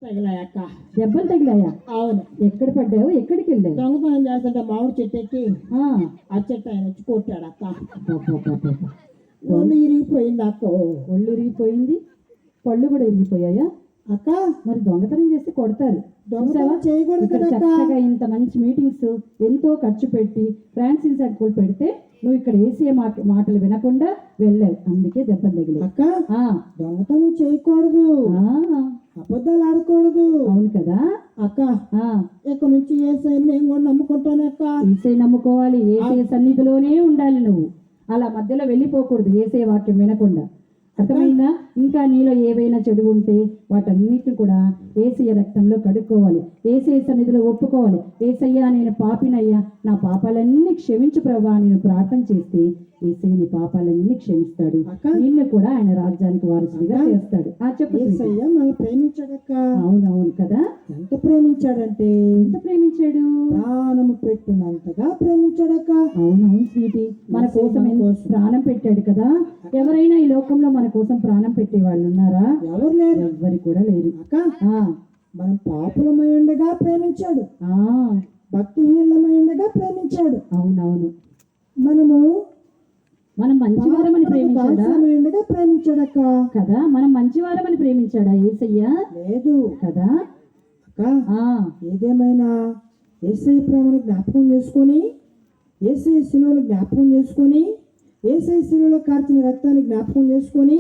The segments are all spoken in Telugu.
తగిలాయక్క. దెబ్బలు తగిలాయా? అవును. ఎక్కడ పడ్డావు? ఎక్కడికి వెళ్ళావు? దొంగతనం చేస్తుంటే మామిడి చెట్టు ఎక్కి ఆ, ఆ చెట్టు ఆయన వచ్చి కొట్టాడక్క. అబ్బబ్బబ్బబ్బ. ఒళ్ళు ఇరిగిపోయింది అక్క. ఒళ్ళు ఇరిగిపోయింది, పళ్ళు కూడా ఇరిగిపోయాయా? అక్క మరి దొంగతనం చేస్తే కొడతారు. చూసావా? దొంగతనం చేయకూడదు ఇక్కడ కదక్క. చక్కగా ఇంత మంచి మీటింగ్స్ ఎంతో ఖర్చు పెట్టి ఫ్రాన్సిస్ అడ్కోలు పెడితే నువ్వు ఇక్కడ ఏసీ మాటలు వినకుండా వెళ్ళావు, అందుకే దెబ్బలు తగిలాయి. అక్క ఆ, దొంగతనం చేయకూడదు, ఆ, అబద్ధాలు ఆడకూడదు. అవును కదా. అక్క ఆ, ఇక్కడ నుంచి ఏసై మేము కూడా నమ్ముకుంటాను అక్క. ఏసై నమ్ముకోవాలి, ఏసై సన్నిధిలోనే ఉండాలి. నువ్వు అలా మధ్యలో వెళ్ళిపోకూడదు ఏసై వాక్యం వినకుండా. అర్థమైందా? ఇంకా నీలో ఏవైనా చెడు ఉంటే వాటన్నిటిని కూడా ఏసయ్య రక్తంలో కడుక్కోవాలి, ఏసయ్య సన్నిధిలో ఒప్పుకోవాలి. ఏసయ్యా నేను పాపినయ్యా, నా పాపాలన్నీ క్షమించు ప్రభా నేను ప్రార్థన చేస్తే ఏసయ్య నీ పాపాలన్నీ క్షమిస్తాడు, నిన్ను కూడా ఆయన రాజ్యానికి వారసుడిగా చేస్తాడు. ఆ చెప్పు. ఏసయ్య మనల్ని ప్రేమించాడక్క. అవునవును కదా. ఎంత ప్రేమించాడంటే ఎంత ప్రేమించాడు? ప్రాణము పెట్టినంతగా ప్రేమించాడక్క. అవునవును స్వీటీ, మన కోసం ప్రాణం పెట్టాడు కదా. ఎవరైనా ఈ లోకంలో మన కోసం ప్రాణం పెట్టే వాళ్ళు ఉన్నారా? ఎవరు లేరు, ఎవ్వరు కూడా లేరు. అక్క మనం పాపులమై ఉండగా ప్రేమించాడు, ఆ, భక్తిహీనమై ఉండగా ప్రేమించాడు. అవునవును. మనం మంచివారమని ప్రేమించాడా? ఉండగా ప్రేమించాడక్క కదా. మనం మంచివారమని ప్రేమించాడా ఏసయ్య? లేదు కదా. అక్క ఏదేమైనా ఏసై ప్రేమను జ్ఞాపకం చేసుకొని, ఏసై శిలువను జ్ఞాపకం చేసుకొని, ఏసై శిలువలో కార్చిన రక్తాన్ని జ్ఞాపకం చేసుకొని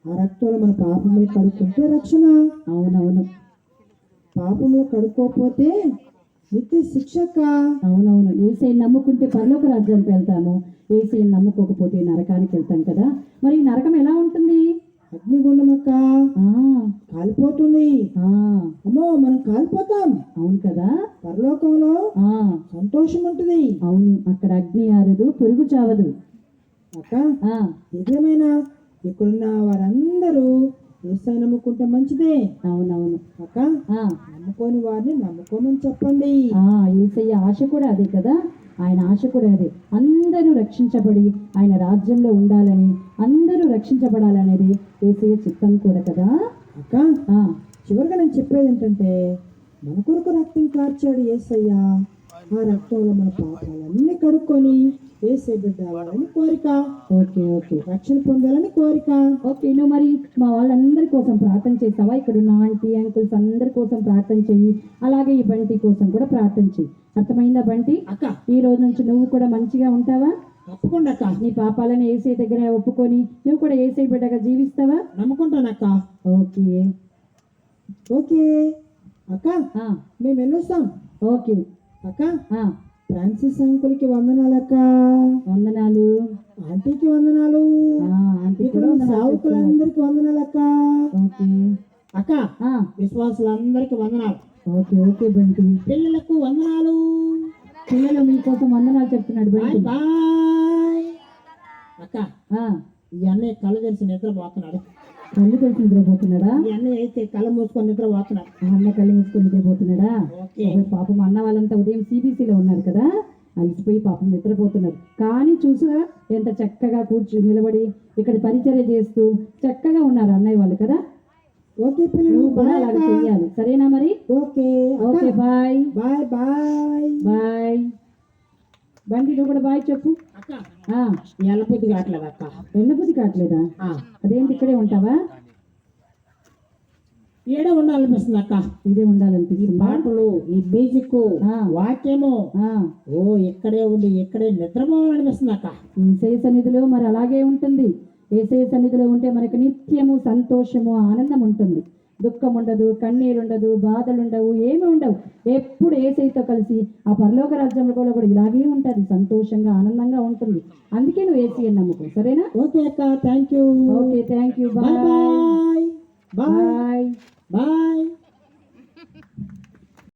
ఆ రక్తంలో మన పాపములు కడుక్కుంటే రక్షణ. అవునవును. పాపములు కడుక్కోకపోతే నిత్య శిక్షక. అవునవును. ఏసై నమ్ముకుంటే పరలోక రాజ్యానికి వెళ్తాము, ఏసై నమ్ముకోకపోతే నరకానికి వెళ్తాం కదా. మరి నరకం ఎలా ఉంటుంది? అగ్నిగుండమక్క, కాలిపోతుంది. అమ్మో మనం కాలిపోతాం. అవును కదా. పరలోకంలో సంతోషం ఉంటుంది. అవును, అక్కడ అగ్ని ఆరదు, పురుగు చావదు. అక్క ఏదేమైనా ఇక్కడున్న వారందరూ ఏసై నమ్ముకుంటే మంచిదే. అవునవును అక్క నమ్ముకోని వారిని నమ్ముకోమని చెప్పండి. ఏసయ్య ఆశ కూడా అదే కదా. ఆయన ఆశ కూడా అదే, అందరూ రక్షించబడి ఆయన రాజ్యంలో ఉండాలని, అందరూ రక్షించబడాలనేది ఏసయ్య చిత్తం కూడా కదా. అక్క చివరిగా నేను చెప్పేది ఏంటంటే, మన కొరకు రక్తం కార్చాడు ఏసయ్య. ఆ రక్తంలో మన పాపాలన్నీ కడుక్కొని ఏసై బిడ్డ అవ్వాలని కోరిక. ఓకే ఓకే, రక్షణ పొందాలని కోరిక. ఓకే, నువ్వు మరి మా వాళ్ళందరి కోసం ప్రార్థన చేస్తావా? ఇక్కడ ఉన్న ఆంటీ అంకుల్స్ అందరి కోసం ప్రార్థన చెయ్యి, అలాగే ఈ బంటి కోసం కూడా ప్రార్థన చెయ్యి. అర్థమైందా బంటి? అక్క ఈ రోజు నుంచి నువ్వు కూడా మంచిగా ఉంటావా? తప్పకుండా అక్క. నీ పాపాలను ఏసై దగ్గర ఒప్పుకొని నువ్వు కూడా ఏసై బిడ్డగా జీవిస్తావా? నమ్ముకుంటానక్క. ఓకే ఓకే అక్క, మేము వెళ్ళొస్తాం. ఓకే అక్క ఫ్రాన్సిస్ అంకుల్కి వందనాలక్క. వందనాలు. ఆంటీకి వందనాలు. సావుకులందరికి వందనాలక్క. ఓకే అక్క విశ్వాసులందరికి వందనాలు. Okay okay Bunty. పిల్లలకు వందనాలు. పిల్లలు మీకోసం వందనాలు చెప్తున్నాడు బంటి. బాయ్ అక్క. ఈ అన్నయ్య కళ్ళు తెలిసి నిద్రపోతున్నాడు. కళ్ళు తెలిసి నిద్రపోతున్నాడా? ఈ అన్నయ్య అయితే కళ్ళు మూసుకొని నిద్రపోతున్నాడు. అన్న కళ్ళు మూసుకొని నిద్రపోతున్నాడా? పాపం అన్న వాళ్ళంతా ఉదయం సిబిసిలో ఉన్నారు కదా, అలసిపోయి పాపం నిద్రపోతున్నారు. కానీ చూసారా ఎంత చక్కగా నిలబడి ఇక్కడ పరిచర్య చేస్తూ చక్కగా ఉన్నారు అన్నయ్య వాళ్ళు కదా. ఓకే పిల్లలు అలాగే చెయ్యాలి, సరేనా మరి? Okay okay bye bye bye bye. బండి నువ్వు కూడా బాయ్ చెప్పు. ఎల్లబుద్ధి కావట్లేదు అక్క. ఎల్లబుద్ధి కావట్లేదా? అదేంటి ఇక్కడే ఉంటావా? ఏడే ఉండాలనిపిస్తుంది అక్క. ఇదే ఉండాలనిపిస్తుంది. పాటలు, ఈ మ్యూజిక్, వాక్యము, ఇక్కడే ఉండి ఇక్కడే నిద్రపోవాలనిపిస్తుంది అక్క. ఏసయ్య సన్నిధిలో మరి అలాగే ఉంటుంది. ఏసయ్య సన్నిధిలో ఉంటే మనకు నిత్యము సంతోషము ఆనందం ఉంటుంది. దుఃఖం ఉండదు, కన్నీరు ఉండదు, బాధలు ఉండవు, ఏమి ఉండవు. ఎప్పుడు ఏసైతో కలిసి ఆ పరలోక రాజ్యంలో కూడా ఇలాగే ఉంటుంది, సంతోషంగా ఆనందంగా ఉంటుంది. అందుకే నువ్వు ఏసయ్యని నమ్ముకో, సరేనా? ఓకే అక్క, thank you. Okay thank you. Bye bye bye bye.